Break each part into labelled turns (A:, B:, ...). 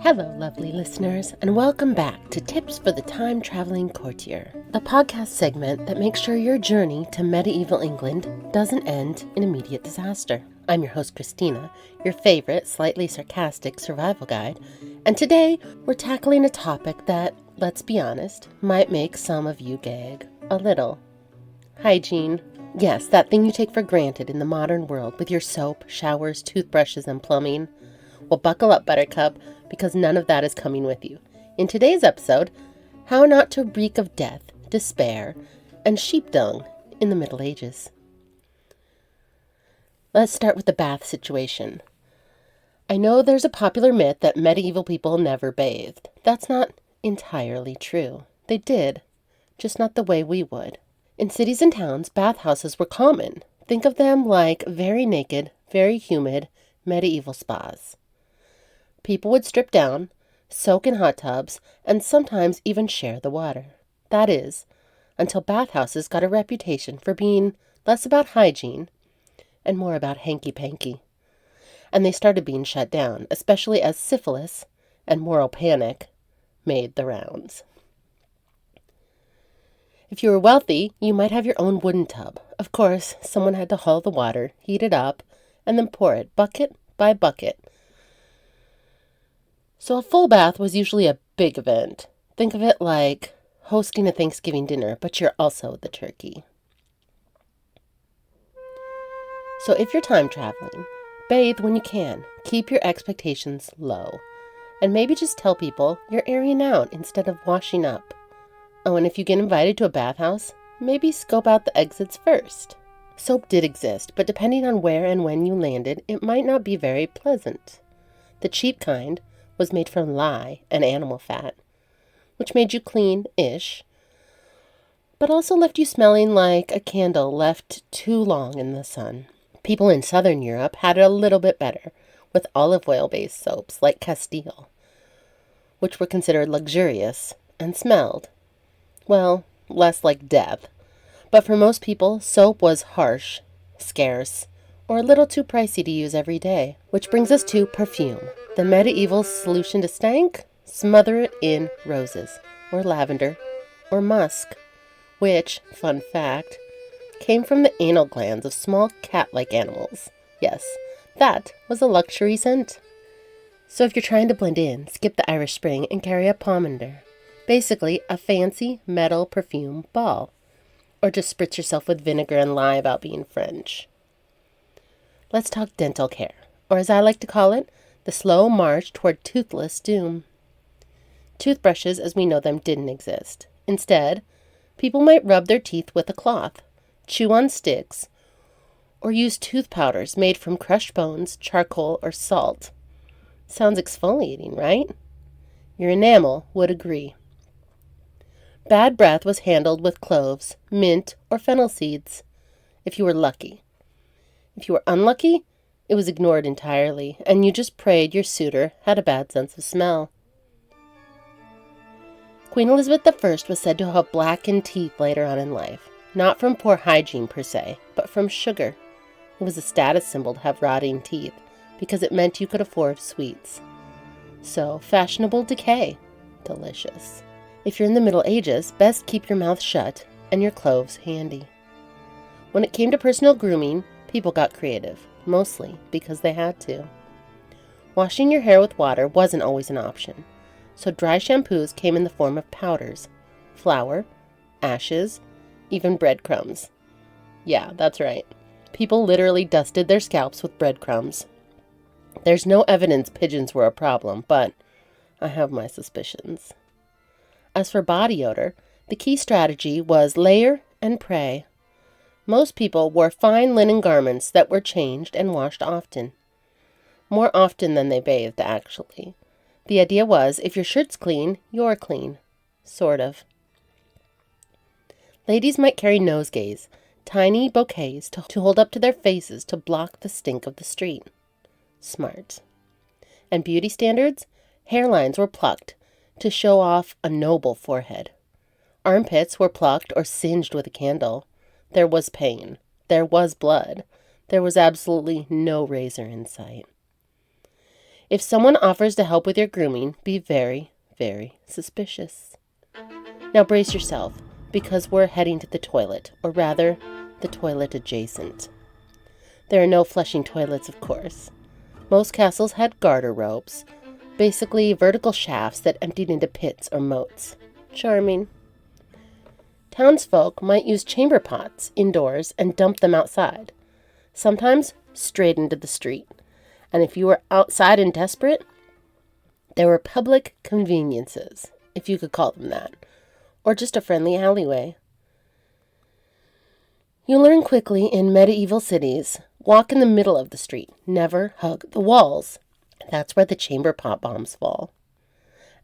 A: Hello, lovely listeners, and welcome back to Tips for the Time-Traveling Courtier, the podcast segment that makes sure your journey to medieval England doesn't end in immediate disaster. I'm your host, Christina, your favorite, slightly sarcastic survival guide, and today we're tackling a topic that, let's be honest, might make some of you gag a little. Hygiene. Yes, that thing you take for granted in the modern world with your soap, showers, toothbrushes, and plumbing. Well, buckle up, Buttercup, because none of that is coming with you. In today's episode, how not to reek of death, despair, and sheep dung in the Middle Ages. Let's start with the bath situation. I know there's a popular myth that medieval people never bathed. That's not entirely true. They did, just not the way we would. In cities and towns, bathhouses were common. Think of them like very naked, very humid medieval spas. People would strip down, soak in hot tubs, and sometimes even share the water. That is, until bathhouses got a reputation for being less about hygiene and more about hanky-panky. And they started being shut down, especially as syphilis and moral panic made the rounds. If you were wealthy, you might have your own wooden tub. Of course, someone had to haul the water, heat it up, and then pour it bucket by bucket. So a full bath was usually a big event. Think of it like hosting a Thanksgiving dinner, but you're also the turkey. So if you're time traveling, bathe when you can. Keep your expectations low. And maybe just tell people you're airing out instead of washing up. Oh, and if you get invited to a bathhouse, maybe scope out the exits first. Soap did exist, but depending on where and when you landed, it might not be very pleasant. The cheap kind was made from lye and animal fat, which made you clean-ish, but also left you smelling like a candle left too long in the sun. People in Southern Europe had it a little bit better, with olive oil-based soaps like Castile, which were considered luxurious and smelled, well, less like death. But for most people, soap was harsh, scarce, or a little too pricey to use every day. Which brings us to perfume. The medieval solution to stank? Smother it in roses, or lavender, or musk, which, fun fact, came from the anal glands of small cat-like animals. Yes, that was a luxury scent. So if you're trying to blend in, skip the Irish Spring and carry a pomander. Basically, a fancy metal perfume ball. Or just spritz yourself with vinegar and lie about being French. Let's talk dental care, or as I like to call it, the slow march toward toothless doom. Toothbrushes, as we know them, didn't exist. Instead, people might rub their teeth with a cloth, chew on sticks, or use tooth powders made from crushed bones, charcoal, or salt. Sounds exfoliating, right? Your enamel would agree. Bad breath was handled with cloves, mint, or fennel seeds, if you were lucky. If you were unlucky, it was ignored entirely, and you just prayed your suitor had a bad sense of smell. Queen Elizabeth I was said to have blackened teeth later on in life, not from poor hygiene per se, but from sugar. It was a status symbol to have rotting teeth, because it meant you could afford sweets. So, fashionable decay. Delicious. If you're in the Middle Ages, best keep your mouth shut and your cloves handy. When it came to personal grooming, people got creative, mostly because they had to. Washing your hair with water wasn't always an option, so dry shampoos came in the form of powders, flour, ashes, even breadcrumbs. Yeah, that's right. People literally dusted their scalps with breadcrumbs. There's no evidence pigeons were a problem, but I have my suspicions. As for body odor, the key strategy was layer and pray. Most people wore fine linen garments that were changed and washed often. More often than they bathed, actually. The idea was, if your shirt's clean, you're clean. Sort of. Ladies might carry nosegays, tiny bouquets to hold up to their faces to block the stink of the street. Smart. And beauty standards? Hairlines were plucked to show off a noble forehead. Armpits were plucked or singed with a candle. There was pain. There was blood. There was absolutely no razor in sight. If someone offers to help with your grooming, be very, very suspicious. Now brace yourself, because we're heading to the toilet, or rather, the toilet adjacent. There are no flushing toilets, of course. Most castles had garter ropes, basically vertical shafts that emptied into pits or moats. Charming. Townsfolk might use chamber pots indoors and dump them outside, sometimes straight into the street. And if you were outside and desperate, there were public conveniences, if you could call them that, or just a friendly alleyway. You learn quickly in medieval cities, walk in the middle of the street, never hug the walls. That's where the chamber pot bombs fall.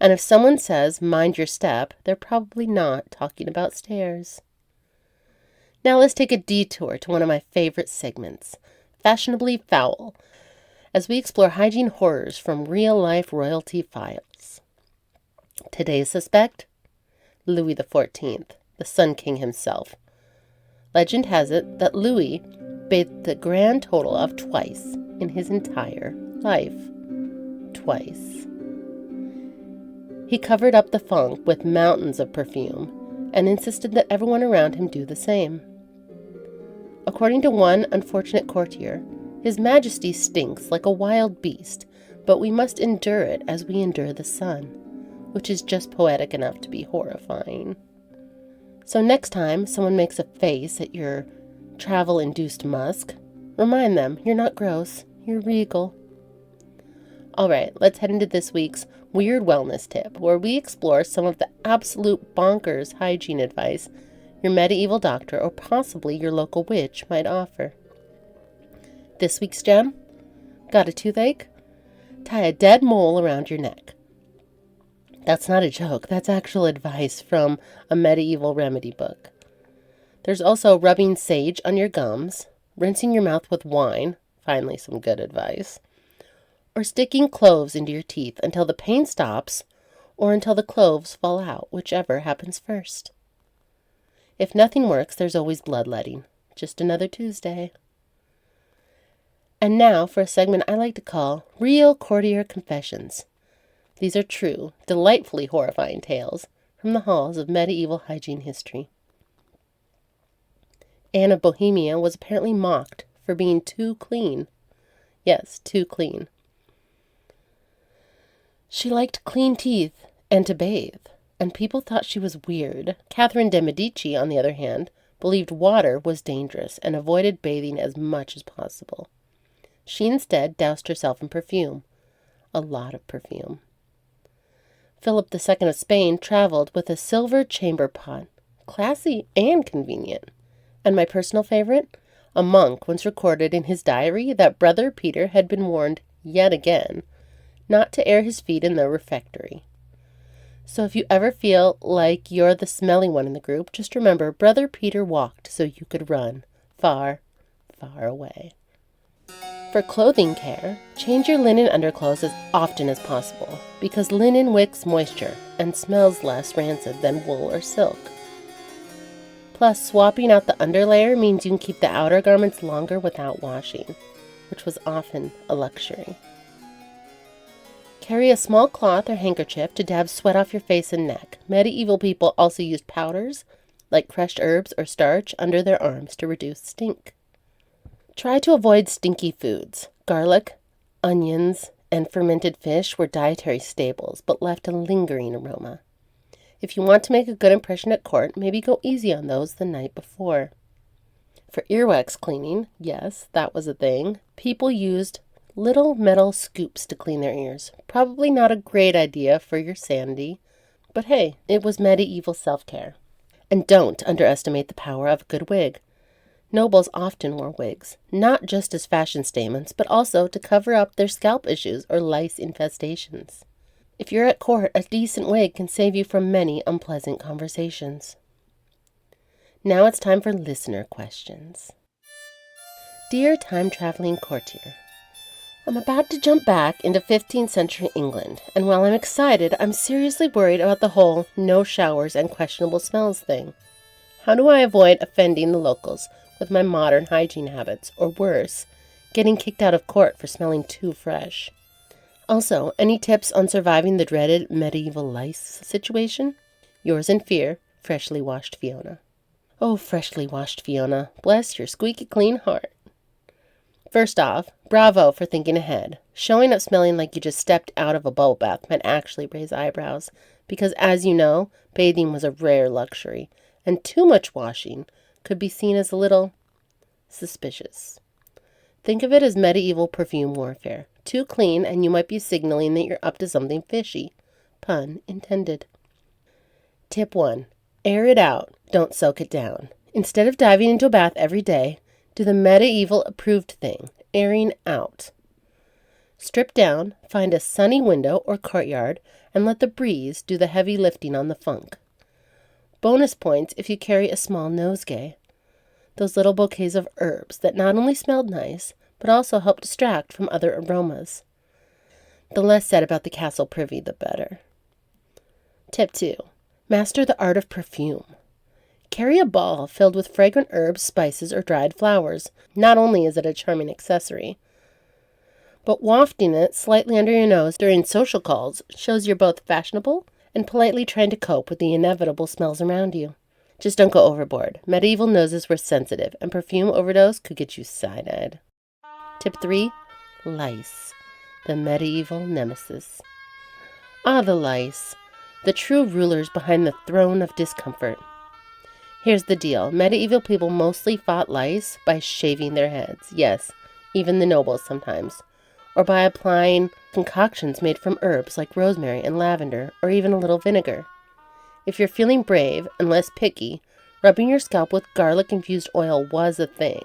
A: And if someone says, mind your step, they're probably not talking about stairs. Now let's take a detour to one of my favorite segments, Fashionably Foul, as we explore hygiene horrors from real-life royalty files. Today's suspect? Louis XIV, the Sun King himself. Legend has it that Louis bathed the grand total of twice in his entire life. Twice. He covered up the funk with mountains of perfume and insisted that everyone around him do the same. According to one unfortunate courtier, His Majesty stinks like a wild beast, but we must endure it as we endure the sun, which is just poetic enough to be horrifying. So next time someone makes a face at your travel-induced musk, remind them you're not gross, you're regal. All right, let's head into this week's Weird Wellness Tip, where we explore some of the absolute bonkers hygiene advice your medieval doctor or possibly your local witch might offer. This week's gem? Got a toothache? Tie a dead mole around your neck. That's not a joke, that's actual advice from a medieval remedy book. There's also rubbing sage on your gums, rinsing your mouth with wine, finally some good advice, or sticking cloves into your teeth until the pain stops or until the cloves fall out, whichever happens first. If nothing works, there's always bloodletting. Just another Tuesday. And now for a segment I like to call Real Courtier Confessions. These are true, delightfully horrifying tales from the halls of medieval hygiene history. Anne of Bohemia was apparently mocked for being too clean. Yes, too clean. She liked clean teeth and to bathe, and people thought she was weird. Catherine de' Medici, on the other hand, believed water was dangerous and avoided bathing as much as possible. She instead doused herself in perfume, a lot of perfume. Philip II of Spain traveled with a silver chamber pot, classy and convenient. And my personal favorite? A monk once recorded in his diary that Brother Peter had been warned yet again not to air his feet in the refectory. So if you ever feel like you're the smelly one in the group, just remember Brother Peter walked so you could run far, far away. For clothing care, change your linen underclothes as often as possible because linen wicks moisture and smells less rancid than wool or silk. Plus, swapping out the underlayer means you can keep the outer garments longer without washing, which was often a luxury. Carry a small cloth or handkerchief to dab sweat off your face and neck. Medieval people also used powders, like crushed herbs or starch, under their arms to reduce stink. Try to avoid stinky foods. Garlic, onions, and fermented fish were dietary staples, but left a lingering aroma. If you want to make a good impression at court, maybe go easy on those the night before. For earwax cleaning, yes, that was a thing, people used little metal scoops to clean their ears. Probably not a great idea for your sanity, but hey, it was medieval self-care. And don't underestimate the power of a good wig. Nobles often wore wigs, not just as fashion statements, but also to cover up their scalp issues or lice infestations. If you're at court, a decent wig can save you from many unpleasant conversations. Now it's time for listener questions. Dear time-traveling courtier, I'm about to jump back into 15th century England, and while I'm excited, I'm seriously worried about the whole no showers and questionable smells thing. How do I avoid offending the locals with my modern hygiene habits, or worse, getting kicked out of court for smelling too fresh? Also, any tips on surviving the dreaded medieval lice situation? Yours in fear, freshly washed Fiona. Oh, freshly washed Fiona, bless your squeaky clean heart. First off, bravo for thinking ahead. Showing up smelling like you just stepped out of a bubble bath might actually raise eyebrows, because as you know, bathing was a rare luxury, and too much washing could be seen as a little suspicious. Think of it as medieval perfume warfare. Too clean and you might be signaling that you're up to something fishy. Pun intended. Tip 1. Air it out. Don't soak it down. Instead of diving into a bath every day, do the medieval approved thing, airing out. Strip down, find a sunny window or courtyard, and let the breeze do the heavy lifting on the funk. Bonus points if you carry a small nosegay. Those little bouquets of herbs that not only smelled nice, but also help distract from other aromas. The less said about the castle privy, the better. Tip 2. Master the art of perfume. Carry a ball filled with fragrant herbs, spices, or dried flowers. Not only is it a charming accessory, but wafting it slightly under your nose during social calls shows you're both fashionable and politely trying to cope with the inevitable smells around you. Just don't go overboard. Medieval noses were sensitive, and perfume overdose could get you side-eyed. Tip 3. Lice. The medieval nemesis. Ah, the lice. The true rulers behind the throne of discomfort. Here's the deal. Medieval people mostly fought lice by shaving their heads. Yes, even the nobles sometimes. Or by applying concoctions made from herbs like rosemary and lavender, or even a little vinegar. If you're feeling brave and less picky, rubbing your scalp with garlic-infused oil was a thing.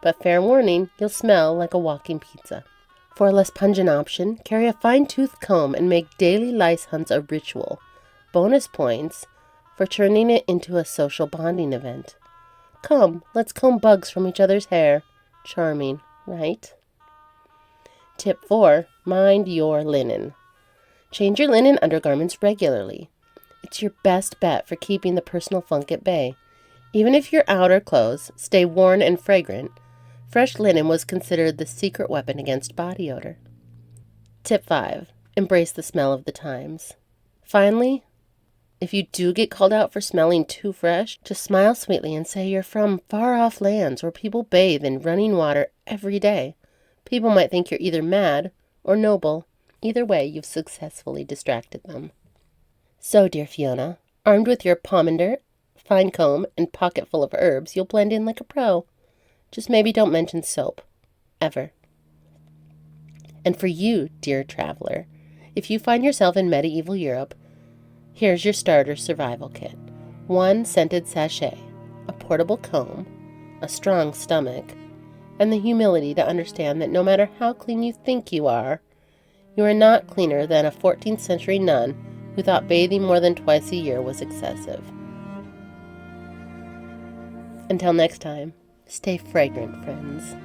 A: But fair warning, you'll smell like a walking pizza. For a less pungent option, carry a fine-toothed comb and make daily lice hunts a ritual. Bonus points for turning it into a social bonding event. Come, let's comb bugs from each other's hair. Charming, right? Tip 4. Mind your linen. Change your linen undergarments regularly. It's your best bet for keeping the personal funk at bay. Even if your outer clothes stay worn and fragrant, fresh linen was considered the secret weapon against body odor. Tip 5. Embrace the smell of the times. Finally, if you do get called out for smelling too fresh, just smile sweetly and say you're from far-off lands where people bathe in running water every day. People might think you're either mad or noble. Either way, you've successfully distracted them. So, dear Fiona, armed with your pomander, fine comb, and pocket full of herbs, you'll blend in like a pro. Just maybe don't mention soap. Ever. And for you, dear traveler, if you find yourself in medieval Europe, here's your starter survival kit. 1 scented sachet, a portable comb, a strong stomach, and the humility to understand that no matter how clean you think you are not cleaner than a 14th century nun who thought bathing more than twice a year was excessive. Until next time, stay fragrant, friends.